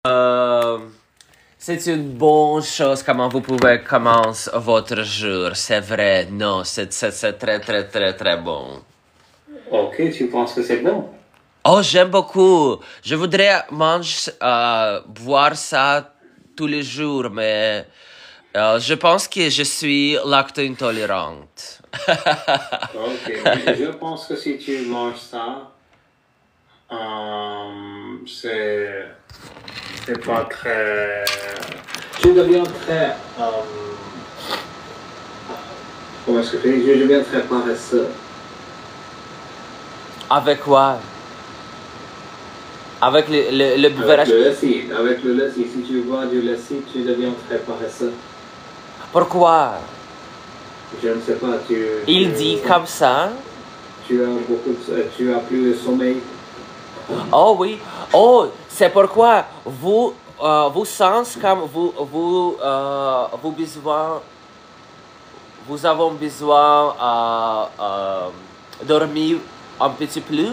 Euh, c'est une bonne chose comment vous pouvez commencer votre jour. C'est vrai, non, c'est très, très, très, très bon. Ok, tu penses que c'est bon? Oh, j'aime beaucoup. Je voudrais manger, boire ça tous les jours, mais je pense que je suis lacto-intolérante. Ok, mais je pense que si tu manges ça, c'est pas très... Tu deviens très... comment est-ce que je dis? Je deviens très paresseux. Avec quoi? Avec le Avec buvage. le lait, avec le lait, si tu bois du lait, tu deviens très paresseux. Pourquoi? Je ne sais pas, Il dit comme ça. tu as plus de sommeil. Oh oui. Oh, c'est pourquoi vous sentez comme vous avez besoin dormir un petit peu.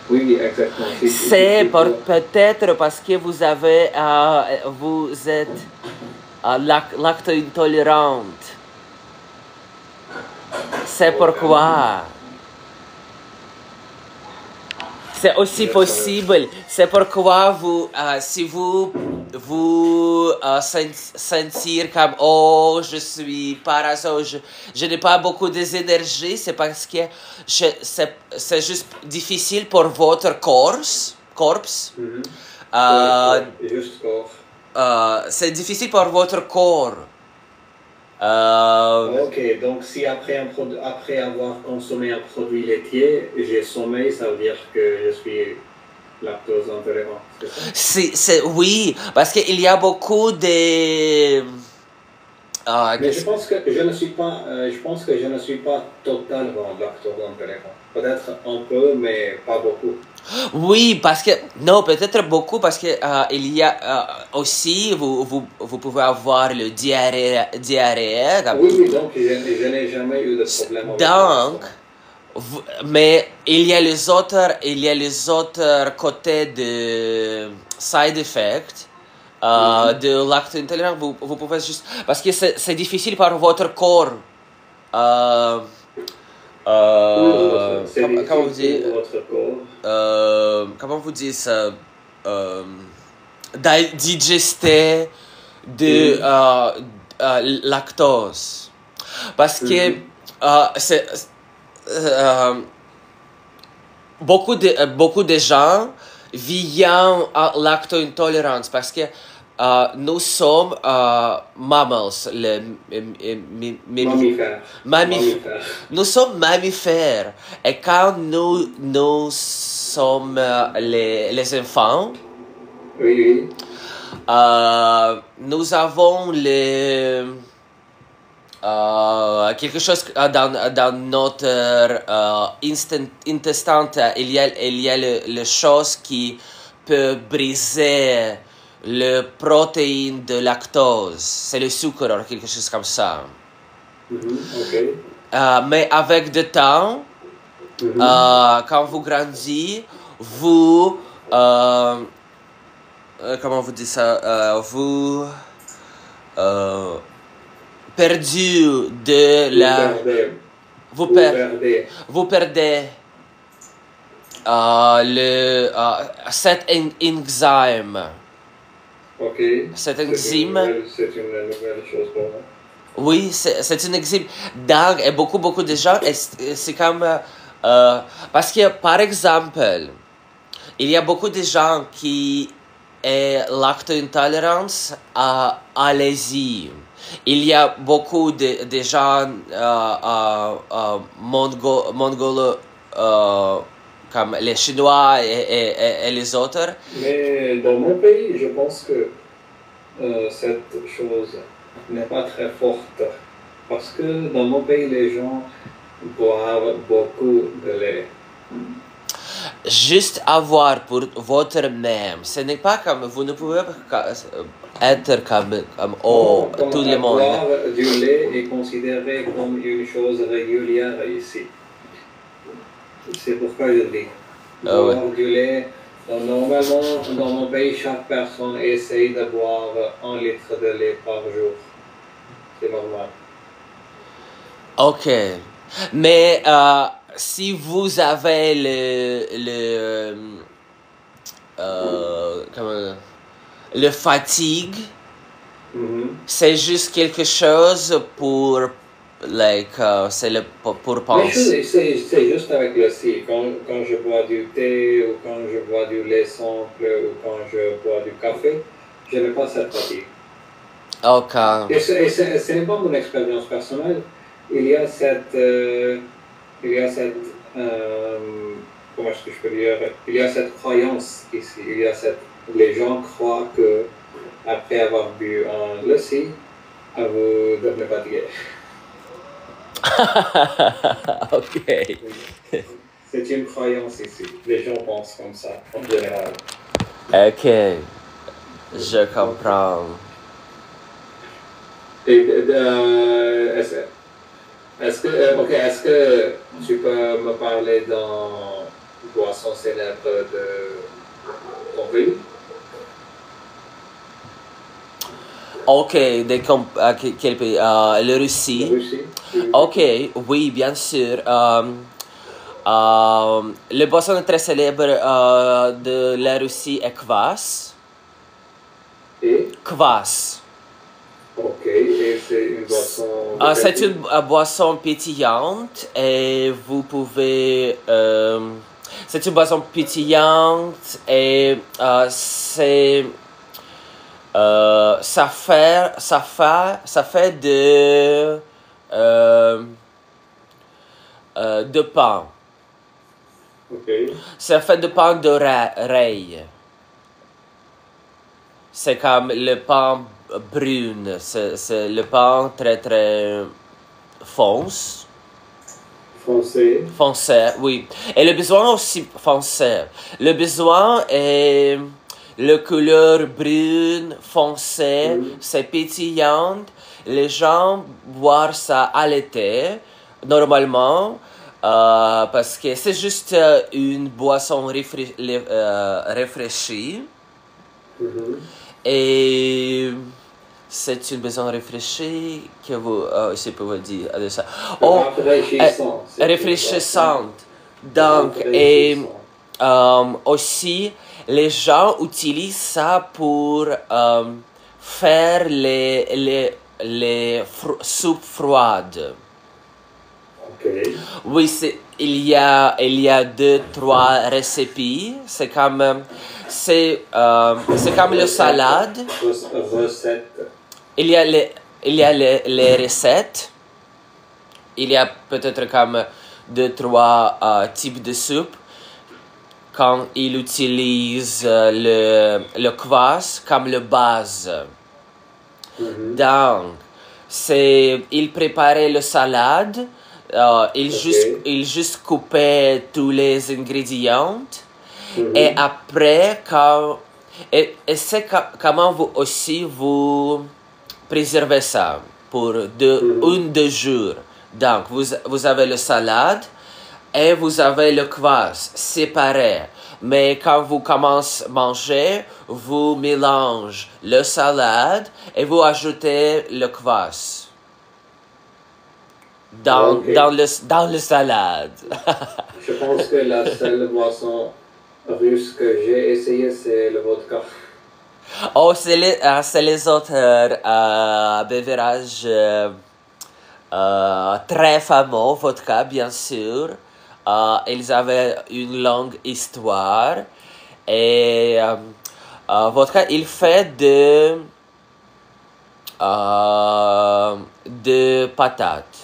Oui, exactement. C'est peut-être parce que vous êtes lacto-intolérante. C'est pourquoi. C'est aussi possible. C'est pourquoi si vous sentir comme oh je suis parasite, je n'ai pas beaucoup d'énergie, c'est parce que c'est juste difficile pour votre corps. Juste corps. C'est difficile pour votre corps. Ok, donc si après avoir consommé un produit laitier, j'ai sommeil, ça veut dire que je suis lactose intolérant, c'est ça? Oui, parce qu'il y a beaucoup de... Mais je pense que je ne suis pas totalement lactose intolérant. Peut-être un peu, mais pas beaucoup. Oui, parce que... Non, peut-être beaucoup, parce que il y a aussi, vous pouvez avoir le diarrhée. Oui, donc je n'ai jamais eu de problème avec donc, mais il y a les autres côtés de side effects de lacto-intolérance. Vous pouvez juste... Parce que c'est difficile pour votre corps. Comment vous dites comment vous dites ça digester de lactose parce que beaucoup de gens vivent à lacto-intolérance parce que nous sommes mammals, mammifères. Nous sommes mammifères. Et quand nous sommes les enfants, oui. nous avons quelque chose dans notre intestin. Il y a les choses qui peut briser le protéine de lactose. C'est le sucre ou quelque chose comme ça. Okay. Mais avec le temps, quand vous grandissez, vous... comment vous dites ça? Perdu de la... Vous perdez cet enzyme. Ok. Cet enzyme. C'est une nouvelle chose pour moi. Oui, c'est une enzyme dingue et beaucoup de gens, c'est comme... parce que, par exemple, il y a beaucoup de gens qui est lacto-intolérance à l'enzyme. Il y a beaucoup de gens mongols comme les Chinois et les autres. Mais dans mon pays, je pense que cette chose n'est pas très forte. Parce que dans mon pays, les gens boivent beaucoup de lait. Juste avoir pour votre même, ce n'est pas comme vous ne pouvez pas être comme oh, tout le monde. Boire du lait est considéré comme une chose régulière ici. C'est pourquoi je dis. Boire du lait Donc, normalement, dans mon pays, chaque personne essaye de boire 1 litre de lait par jour. C'est normal. Ok. Mais si vous avez le fatigue, c'est juste quelque chose pour, c'est pour penser. C'est juste avec le si. Quand je bois du thé, ou quand je bois du lait simple, ou quand je bois du café, je n'ai pas cette fatigue. Ok. Et ce n'est pas mon expérience personnelle. Il y a cette comment est-ce que je peux dire, il y a cette croyance ici, les gens croient que après avoir bu un lassi, vous devenez fatigué. Ok. C'est une croyance ici, les gens pensent comme ça, en général. Ok, je comprends. Est-ce que tu peux me parler d'une boisson célèbre de ton pays? Ok, quel pays? La Russie. Russie. Ok, oui, bien sûr. Le boisson très célèbre de la Russie est kvass. Et? Kvass. Ok, et c'est une boisson... C'est une boisson pétillante et vous pouvez... c'est une boisson pétillante et c'est... ça fait de pain. Ok. Ça fait de pain d'oreille. C'est comme le pain brun. C'est le pain très très foncé. Foncé, oui. Et le besoin aussi foncé. Le besoin est le couleur brune, foncé, c'est pétillant. Les gens boivent ça à l'été, normalement, parce que c'est juste une boisson rafraîchie. Et c'est une boisson rafraîchie que vous, je peux vous dire de ça. Rafraîchissante. Donc, et aussi, les gens utilisent ça pour faire les soupes froides. Okay. Oui, il y a 2-3 recettes. C'est comme le salade. Recette. Il y a les recettes. Il y a peut-être comme 2-3 types de soupe. Quand il utilise le kvass comme le base. Donc, il préparait le salade. Il juste coupait tous les ingrédients. Et après, c'est comment vous aussi vous préservez ça pour 2 jours. Donc, vous avez le salade et vous avez le kvass séparé. Mais quand vous commencez à manger, vous mélangez le salade et vous ajoutez le kvass. Dans le salade. Je pense que la seule boisson russe que j'ai essayé, c'est le vodka. Oh, c'est les autres beverages très fameux, vodka, bien sûr. Ils avaient une longue histoire. Et vodka, il fait de patates.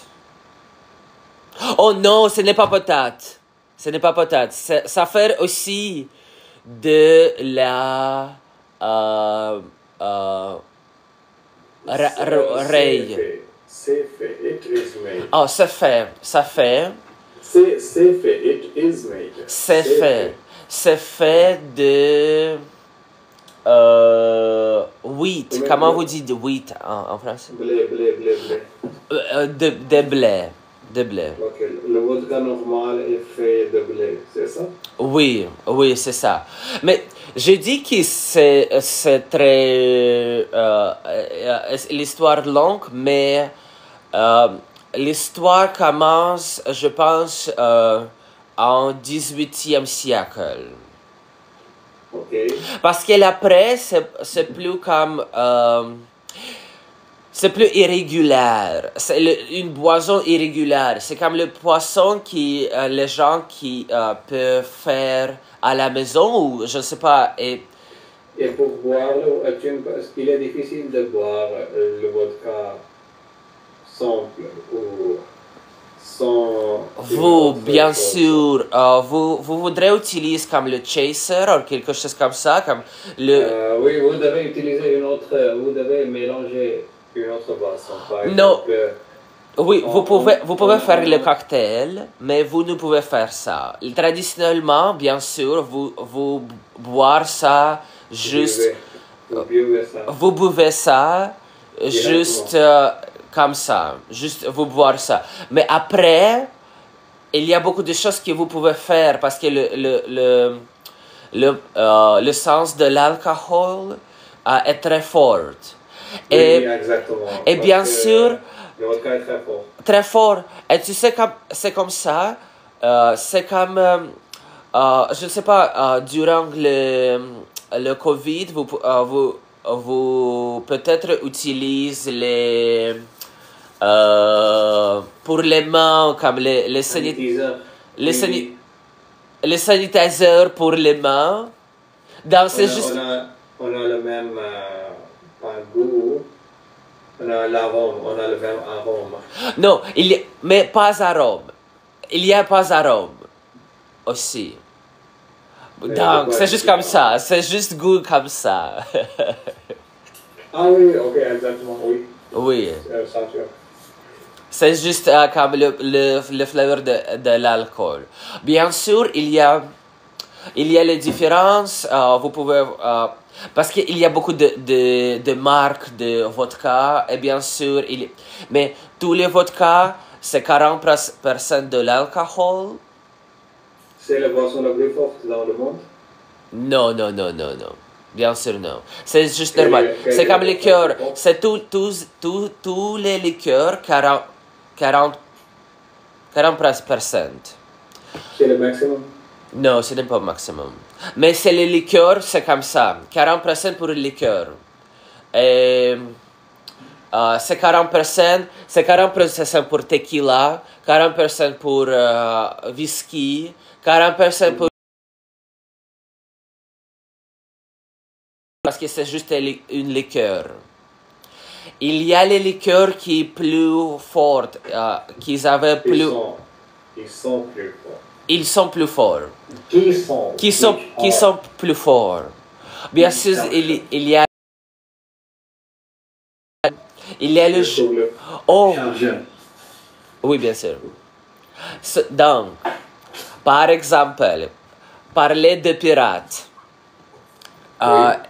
Oh non, ce n'est pas patate. Ce n'est pas patate. Ça fait aussi de la raille. C'est fait. It is made. Oh, c'est fait. C'est fait. It is made. C'est fait de wheat. Comment vous dites wheat en français? Blé. De blé. Ok. Le vodka normal est fait de blé, c'est ça? Oui, oui, c'est ça. Mais j'ai dit que c'est très l'histoire longue, mais euh, l'histoire commence, je pense, en 18e siècle. Ok. Parce que l'après, c'est plus comme... c'est plus irrégulier. C'est une boisson irrégulière. C'est comme le poisson qui les gens qui peuvent faire à la maison ou je ne sais pas. Et pour boire, est-ce qu'il est difficile de boire le vodka simple ou sans... Vous, bien sûr, vous voudrez utiliser comme le chaser ou quelque chose comme ça, comme le... oui, vous devez utiliser vous devez mélanger une autre boisson. Par Non. exemple, Oui, vous pouvez faire le cocktail, mais vous ne pouvez faire ça. Traditionnellement, bien sûr, vous boire ça juste... Vous buvez ça juste comme ça. Juste vous boire ça. Mais après, il y a beaucoup de choses que vous pouvez faire parce que le sens de l'alcool est très fort. Oui, exactement. Et bien sûr... Le vodka est très fort. Très fort. Et tu sais, c'est comme ça. C'est comme, je ne sais pas, durant le Covid, vous peut-être utilisez pour les mains, comme les sanitizers pour les mains. Donc, c'est juste... On a le même goût. On a le même arôme. Non, mais pas arôme. Il y a pas arôme aussi. Donc, c'est juste comme ça. C'est juste goût comme ça. Ah oui, ok, exactement, oui. Oui. Ça, c'est juste comme le flavor de l'alcool. Bien sûr, il y a les différences. Vous pouvez... parce qu'il y a beaucoup de marques de vodka, et bien sûr, mais tous les vodkas, c'est 40% de l'alcool. C'est la boisson la plus forte dans le monde? Non, non, non, non, non. Bien sûr, non. C'est juste normal. C'est comme liqueur. C'est tous les liqueurs, 40%. C'est le maximum? Non, ce n'est pas le maximum. Mais c'est les liqueurs, c'est comme ça. 40% pour les liqueurs. Et c'est 40% pour tequila, 40% pour whisky, 40% pour... Parce que c'est juste une liqueur. Il y a les liqueurs qui sont plus fortes, qui avaient plus... Ils sont plus forts. Ils sont plus forts. Qui sont plus forts. Bien sûr, il y a le jeu. Oh. Oui, bien sûr. Donc, par exemple, parler de pirates.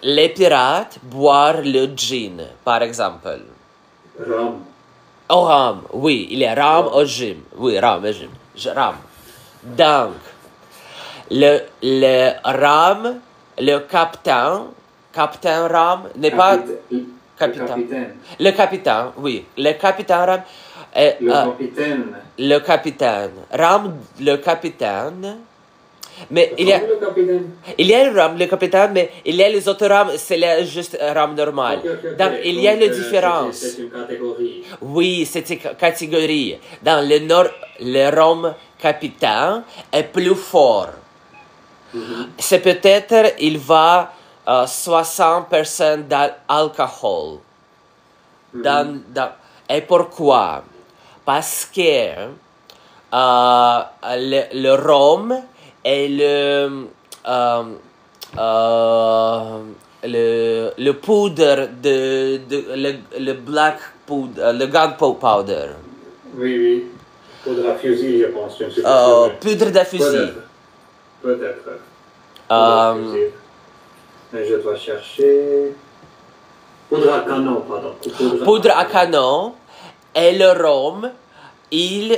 Les pirates boivent le gin, par exemple. Rhum. Oh, rhum, oui, il y a rhum au gin. Oui, rhum et gin. Rhum. Donc, le rhum, le capitaine rhum n'est pas... Capitaine. Le capitaine, oui. Le capitaine rhum... Le capitaine. Rhum, le capitaine... Mais il y a le rhum, le capitaine, mais il y a les autres rhums, c'est juste rhum normal. Okay. Donc, il y a les différences. C'est une catégorie. Oui, c'est une catégorie. Dans le nord, le rhum capitaine est plus fort. C'est peut-être, il va 60% d'alcool. Et pourquoi? Parce que le rhum et le poudre le black powder, le gunpowder. Oui. Poudre à fusil, je pense. Poudre de fusil. Peut-être. Mais je dois chercher. Poudre à canon, pardon. Poudre à canon et le rhum, il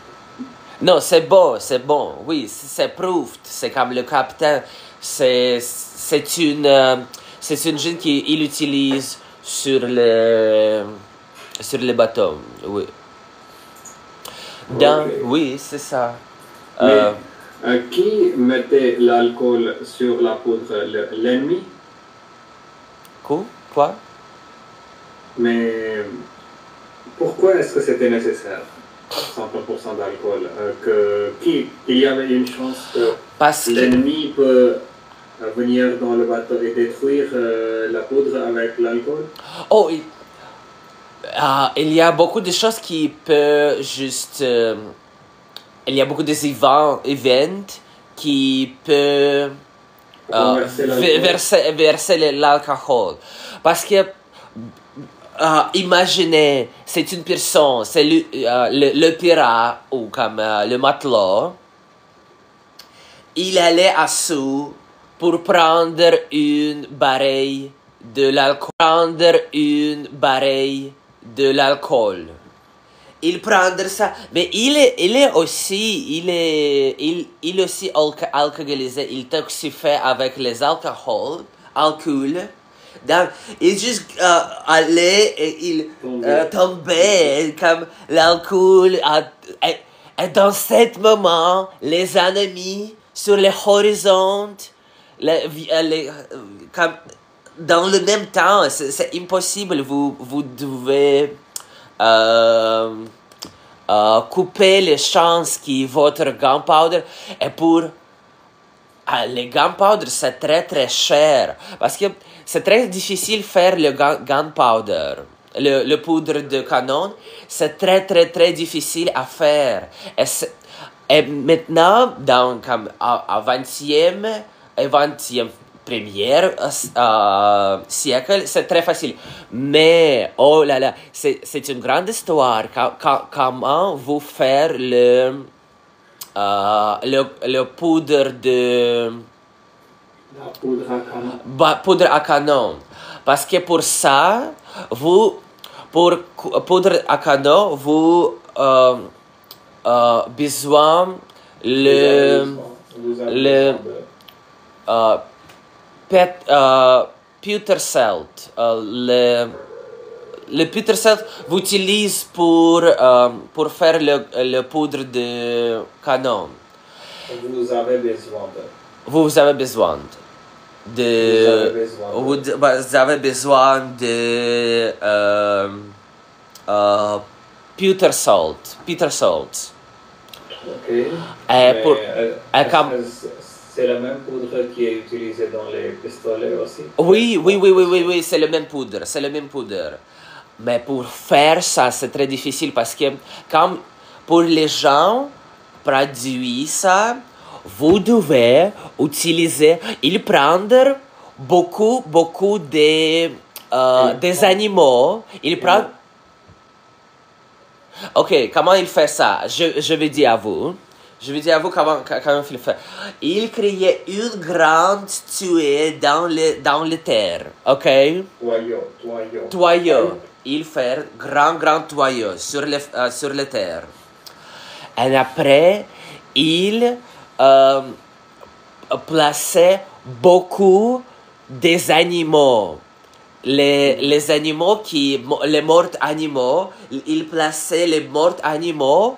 Non, c'est bon, c'est bon. Oui, c'est proved. C'est comme le capitaine. C'est une jeune qu'il utilise sur les bateaux. Oui. Donc, Ok. oui, c'est ça. Mais qui mettait l'alcool sur la poudre? L'ennemi? Quoi? Mais pourquoi est-ce que c'était nécessaire, 100% d'alcool? Il y avait une chance que Parce que l'ennemi peut venir dans le bateau et détruire la poudre avec l'alcool? oh, il y a beaucoup de choses qui peuvent juste il y a beaucoup d'événements qui peuvent verser l'alcool. Parce que, imaginez, c'est une personne, c'est le pirate ou comme le matelot, il allait à sous pour prendre une bouteille de l'alcool. Il prend ça, mais il est aussi alcoolisé, il toxifie avec les alcool. Donc, il juste allait et il tombait comme l'alcool. Et dans ce moment, les ennemis sur les horizons, comme dans le même temps, c'est impossible. Vous devez couper les chances que votre gunpowder et pour les gunpowder c'est très très cher parce que c'est très difficile faire le gunpowder, le poudre de canon, c'est très très très difficile à faire et maintenant dans comme à 20e et 20e premier siècle, c'est très facile. Mais, oh là là, c'est une grande histoire. Comment vous faire le poudre de... La poudre à canon. Poudre à canon. Parce que pour ça, pour poudre à canon, vous besoin pewter salt. Le pewter salt vous utilise pour faire le poudre de canon. Vous avez besoin de... Vous avez besoin de pewter salt. Ok. C'est la même poudre qui est utilisée dans les pistolets aussi? Oui, c'est le même poudre. Mais pour faire ça, c'est très difficile parce que comme pour les gens produire ça, vous devez utiliser, prendre beaucoup des animaux. Ok, comment il fait ça? Je vais dire à vous. Comment il fait. Il créait une grande tuile dans le terre, ok? Tuyau. Il fait grand tuyau sur le terre. Et après, il plaçait beaucoup des animaux. Les animaux les morts animaux, il plaçait les morts animaux.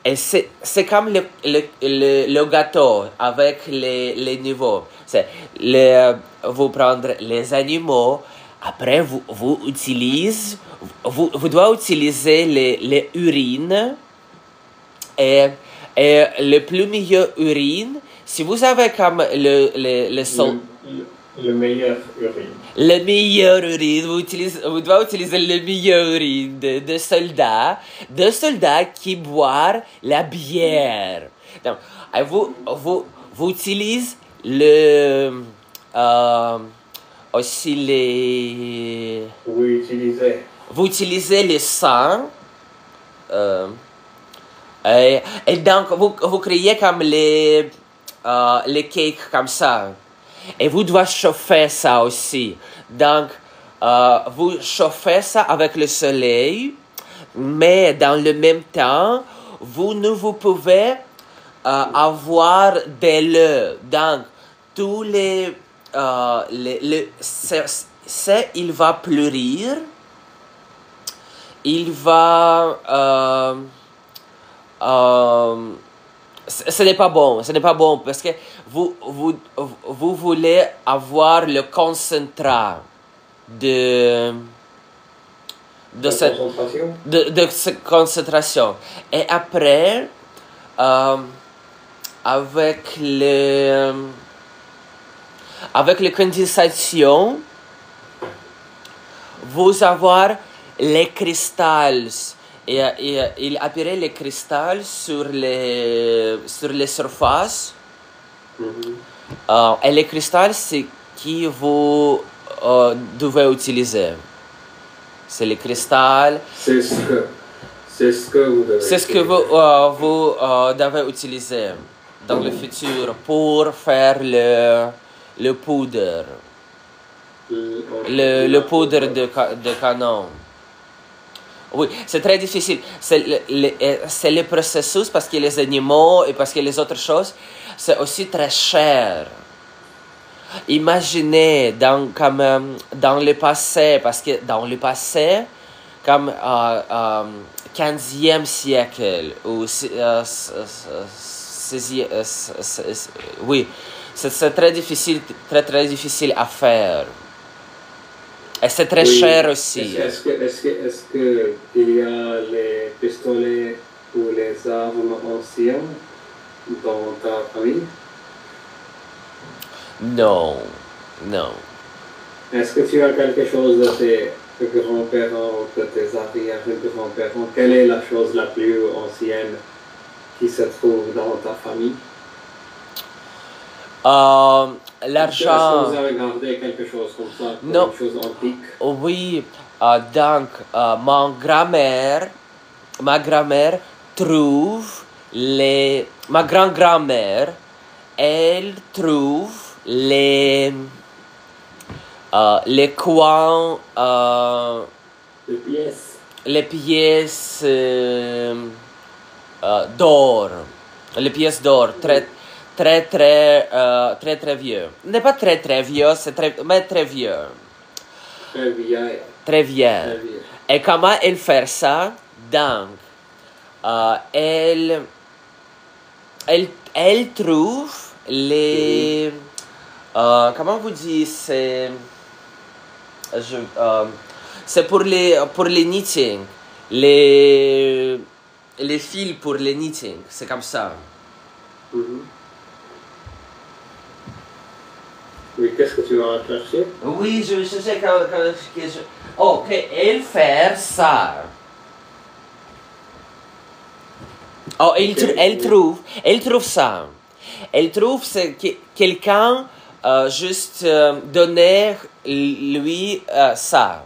Et c'est comme le gâteau avec les niveaux. Vous prendre les animaux, après vous devez utiliser les urines et le plus meilleur urine. Si vous avez comme le meilleur urine. Le meilleur urine, vous devez utiliser le meilleur urine de soldats qui boivent la bière. Donc, vous utilisez aussi les... Vous utilisez le sang. Et donc, vous créez comme les cakes comme ça. Et vous devez chauffer ça aussi. Donc, vous chauffez ça avec le soleil, mais dans le même temps, vous ne vous pouvez avoir des le. Donc, tous il va pleurir, il va... ce n'est pas bon, parce que vous voulez avoir le concentrat de cette concentration. Et après, avec les condensations, vous avoir les cristals. Et il apparaît les cristals sur les surfaces. Et les cristals, c'est qui vous devez utiliser. C'est les cristals. C'est ce que vous devez C'est ce que vous devez utiliser dans le futur pour faire le poudre. Le poudre de canon. Oui, c'est très difficile. C'est le processus parce que les animaux et parce que les autres choses, c'est aussi très cher. Imaginez dans le passé, parce que dans le passé, comme 15e siècle, ou oui, c'est très difficile à faire. Et c'est très cher aussi. Est-ce que il y a les pistolets ou les armes anciennes dans ta famille? Non. Est-ce que tu as quelque chose de tes grands-parents, de tes arrière-grands-parents? Quelle est la chose la plus ancienne qui se trouve dans ta famille? L'argent. Est-ce que vous avez gardé quelque chose comme ça, non. quelque chose antique? Oui, donc ma grand-mère trouve ma grand-grand-mère, elle trouve les coins, les pièces d'or, très vieux. N'est pas très vieux, mais très vieux. Très vieille. Et comment elle fait ça? Donc, elle trouve les... comment vous dites? C'est pour les knitting. Les fils pour les knitting. C'est comme ça. Oui, qu'est-ce que tu vas chercher? Oui, je sais ok, elle fait ça. Oh, elle trouve ça. Elle trouve que quelqu'un juste donner lui ça.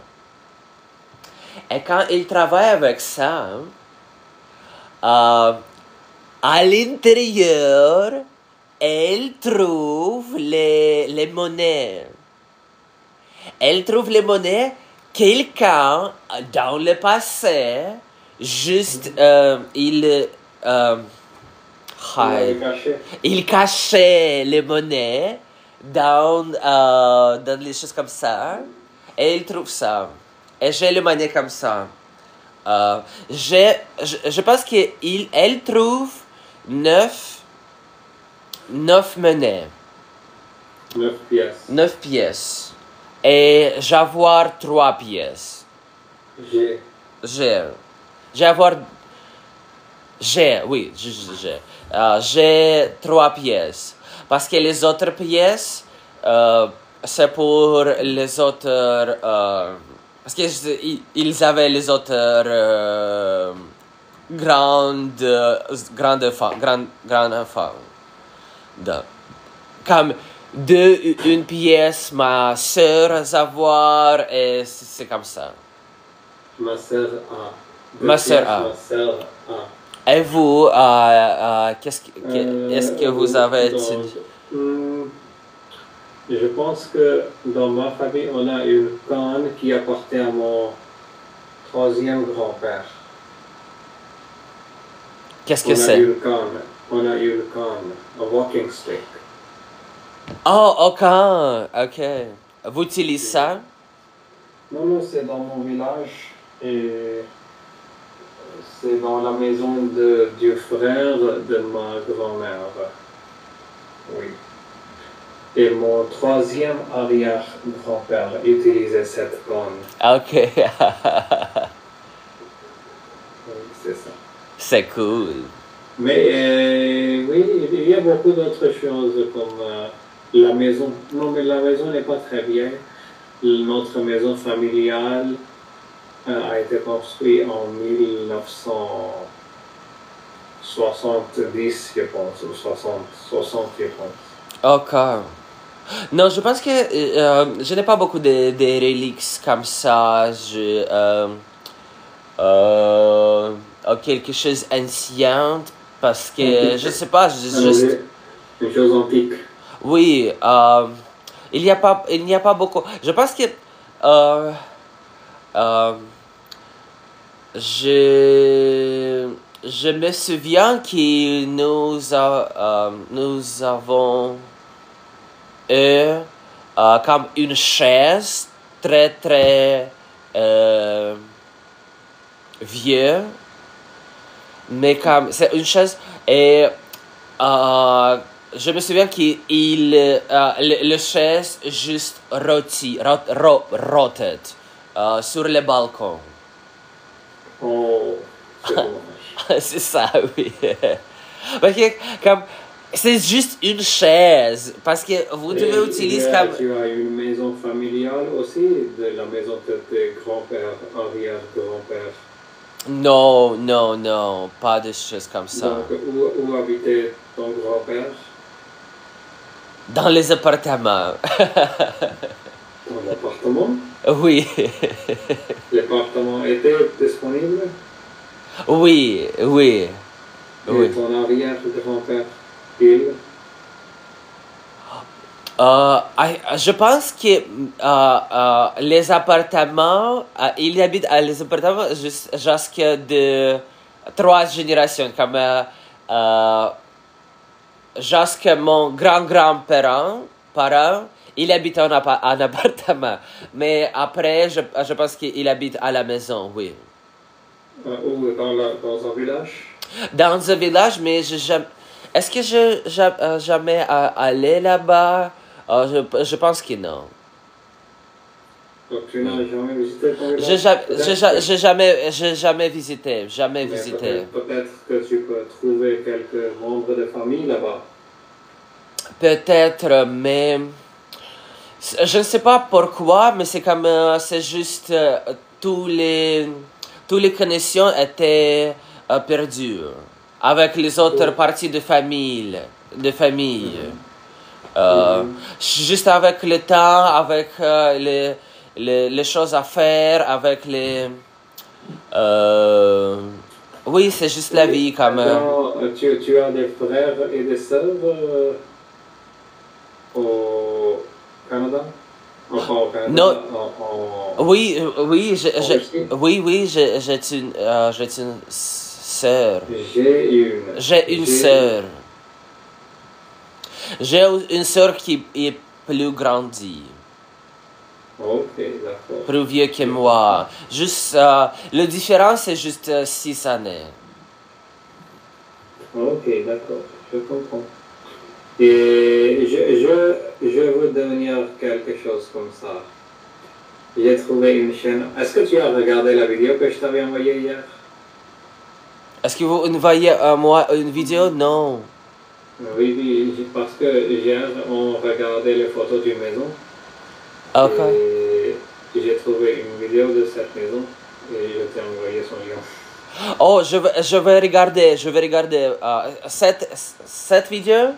Et quand il travaille avec ça, à l'intérieur, elle trouve les monnaies. Elle trouve les monnaies. Quelqu'un, dans le passé, juste, il cachait les monnaies dans les choses comme ça. Et il trouve ça. Et j'ai les monnaies comme ça. Je pense qu'elle trouve 9 monnaies. 9 pièces. 9 pièces. Et j'avoir 3 pièces. J'ai 3 pièces. Parce que les autres pièces, c'est pour les autres... parce qu'ils avaient les autres grandes enfants. Comme une pièce, ma soeur avoir, et c'est comme ça. Ma soeur a. Ma soeur a. Et vous, est-ce que vous avez... Je pense que dans ma famille, on a une canne qui appartient à mon 3e grand-père. Qu'est-ce que On a c'est? une canne. On a une canne. Un walking stick. Oh, ok. Ok. Vous utilisez ça? Non, non, c'est dans mon village. Et c'est dans la maison du frère de ma grand-mère. Oui. Et mon troisième arrière-grand-père utilisait cette canne. Ok. Oui, c'est ça. C'est cool. Mais oui, il y a beaucoup d'autres choses comme la maison. Non, mais la maison n'est pas très vieille. Notre maison familiale a été construite en 1970, je pense, ou 60, je pense. Ok. Non, je pense que je n'ai pas beaucoup de reliques comme ça. Quelque chose d'ancien parce que je sais pas. Juste... Une chose antique. Oui, il n'y a pas beaucoup. Je pense que je me souviens que nous avons eu comme une chaise très très vieux, mais comme c'est une chaise et je me souviens qu'il le chaise juste rotait sur le balcon. Oh, c'est dommage. C'est ça, oui. Parce que, comme, c'est juste une chaise. Parce que vous devez utiliser comme... Tu as une maison familiale aussi, de la maison de tes grands-pères, arrière-grands-pères. Non, pas de choses comme ça. Donc, où habitait ton grand-père? Dans les appartements. Dans l'appartement? Oui. L'appartement était disponible? Oui. Et ton arrière-grand-père, il? Je pense que les appartements, il habite à les appartements jusqu'à de 3 générations, comme jusqu'à mon grand-grand-parent, il habite en appartement. Mais après, je pense qu'il habite à la maison, oui. Où? Dans un village? Dans un village, mais est-ce que je jamais allé là-bas? Je pense que non. Donc, tu n'as jamais visité ton village? J'ai jamais visité. Peut-être que tu peux trouver quelques membres de famille là-bas. Peut-être, mais je ne sais pas pourquoi, mais c'est comme c'est juste tous les connexions étaient perdues avec les autres parties de famille. Juste avec le temps, avec les choses à faire, avec les... oui, c'est juste la vie quand même. Tu as des frères et des sœurs au Canada? Enfin, au Canada? Non. Oui, j'ai une sœur. J'ai une sœur. J'ai une sœur qui est plus grandie. Ok, d'accord. Plus vieux que moi. Juste, la différence, c'est juste 6 années. Ok, d'accord, je comprends. Et je veux devenir quelque chose comme ça. J'ai trouvé une chaîne. Est-ce que tu as regardé la vidéo que je t'avais envoyée hier? Est-ce que vous voyez moi une vidéo? Non. Oui, parce que hier, on regardait les photos d'une maison. Ok. Et j'ai trouvé une vidéo de cette maison et je t'ai envoyé son lien. Oh, je vais regarder. Cette vidéo?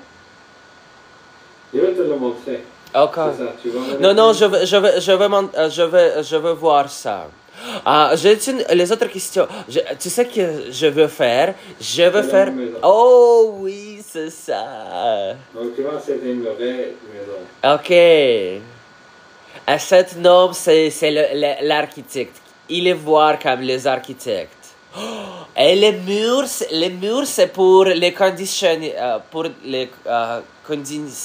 Je vais te le montrer. Ok. C'est ça, tu vas Non, je veux voir ça. J'ai les autres questions. Tu sais que je veux faire? Oh oui, c'est ça. Donc tu vois, c'est une vraie maison. Ok. Cet homme, c'est l'architecte. Il est voir comme les architectes. Et les murs, c'est pour les conditions, conditions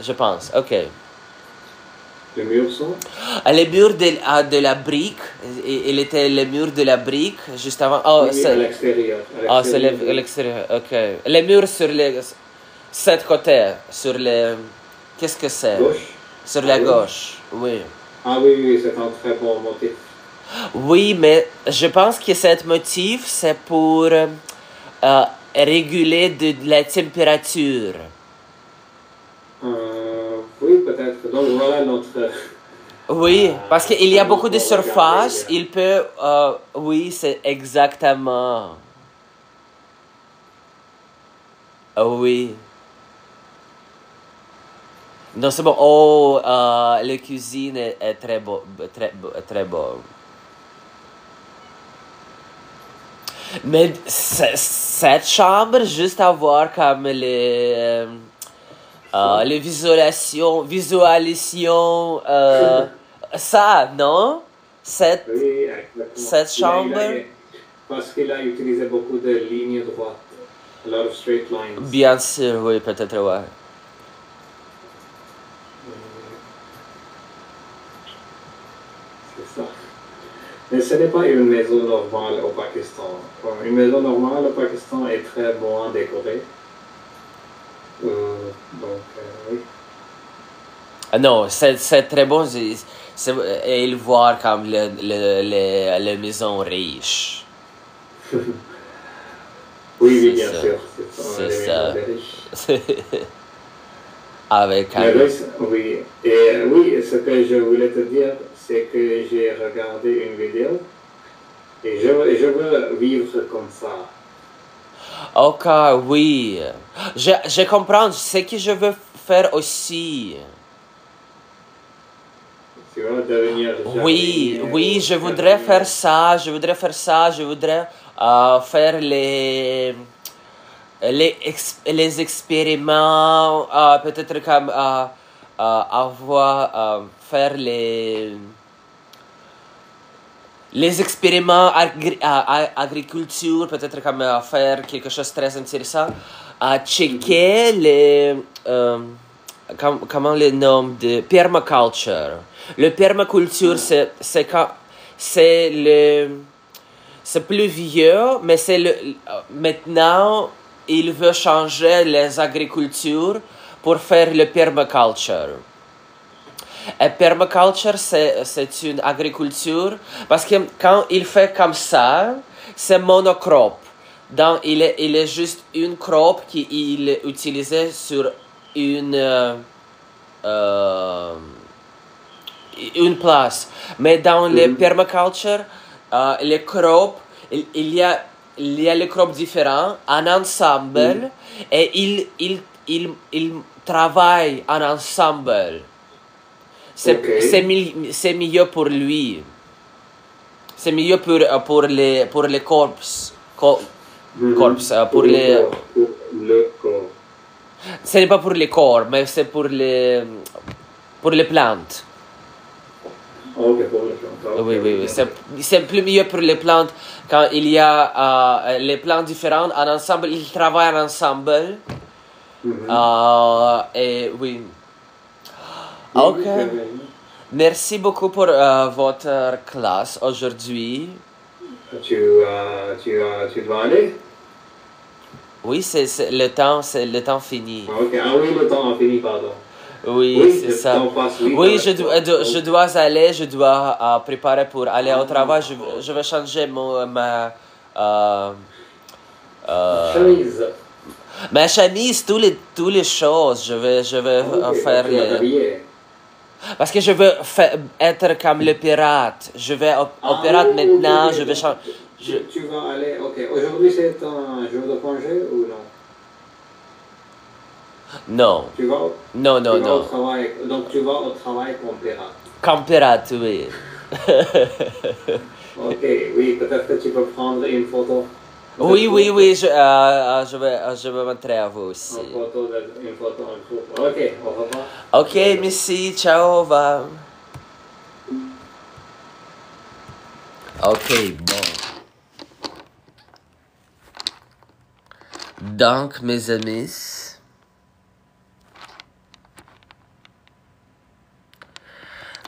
je pense. Ok. Les murs sont? Les murs de la brique, il était le mur de la brique juste avant. Oh, Oui, à l'extérieur. Ah, c'est l'extérieur. Ok. Les murs sur les 7 côtés, sur les. Qu'est-ce que c'est? Gauche? Sur la gauche, oui. Ah oui, oui, c'est un très bon motif. Oui, mais je pense que cet motif, c'est pour réguler de la température. Oui, peut-être. Donc voilà notre... Oui, parce qu'il y a beaucoup de surface, regarder. il peut... oui, c'est exactement. Oui. Non, c'est bon. Oh, la cuisine est très beau, très beau. Mais cette chambre, juste à voir comme les visualisations, ça, non? Oui, exactement. Cette chambre? Parce qu'il a utilisé beaucoup de lignes droites. A lot of straight lines. Bien sûr, oui, peut-être, ouais. C'est ça. Mais ce n'est pas une maison normale au Pakistan. Une maison normale au Pakistan est très moins décorée. Oui. Non, c'est très bon. Et il voit comme les maisons riches. Oui, bien sûr. C'est ça. Les riches. Avec oui. Et oui, ce que je voulais te dire, c'est que j'ai regardé une vidéo et je veux vivre comme ça. Ok, oui. Je comprends. C'est ce que je veux faire aussi. Tu vas devenir Oui, oui, je voudrais faire ça. Je voudrais faire les expériments, peut-être comme faire les expériments agriculture, peut-être comme faire quelque chose de très intéressant, checker comment le nom de permaculture. Le permaculture, c'est plus vieux, mais maintenant, il veut changer les agricultures pour faire le permaculture. Et permaculture, c'est une agriculture, parce que quand il fait comme ça, c'est monocrop. Donc, il est juste une crop qu'il est utilisé sur une place. Mais dans le permaculture, les crops, il y a les crops différents en ensemble et ils travaillent en ensemble. C'est mieux pour lui. C'est mieux pour les corps. Pour les... Le corps. Ce n'est pas pour les corps, mais c'est pour les plantes. Ok, pour les plantes. Okay, oui. C'est plus mieux pour les plantes quand il y a les plantes différentes en ensemble, ils travaillent ensemble. Et oui. Ok. Merci beaucoup pour votre classe aujourd'hui. Tu dois aller? Oui, le temps fini. Ok, ah oui, le temps a fini, pardon. Oui, c'est ça. Oui, je dois aller, je dois préparer pour aller au travail. Je vais changer chemise. Ma chemise, toutes les choses. Je vais faire parce que je veux être comme le pirate. Je vais au pirate maintenant. Je vais changer. Tu vas aller. Ok. Aujourd'hui c'est un jour de congé ou non? Non. Non. Au travail, donc tu vas au travail comme pirate. Comme pirate, oui. Ok, oui, peut-être que tu peux prendre une photo. Oui, je vais montrer à vous aussi. Une photo en groupe. Ok, au revoir. Ok, merci, ciao, au revoir. Ok, bon. Donc, mes amis,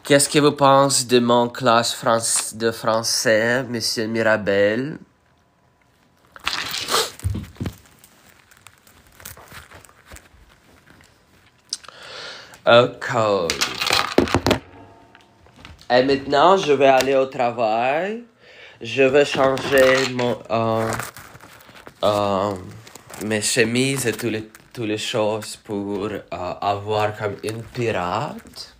qu'est-ce que vous pensez de mon classe de français, Monsieur Mirabel? Ok. Et maintenant, je vais aller au travail. Je vais changer mes chemises et toutes les choses pour avoir comme une pirate.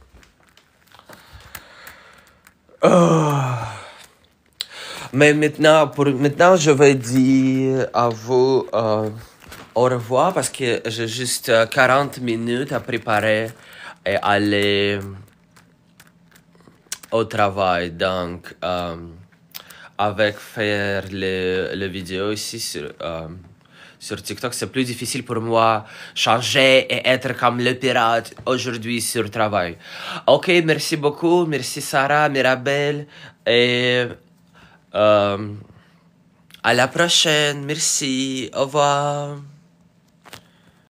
Mais maintenant, je vais dire à vous au revoir parce que j'ai juste 40 minutes à préparer et aller au travail. Donc, avec faire les vidéos ici sur TikTok, c'est plus difficile pour moi changer et être comme le pirate aujourd'hui sur le travail. Ok, merci beaucoup. Merci Sarah, Mirabel. Et à la prochaine. Merci. Au revoir.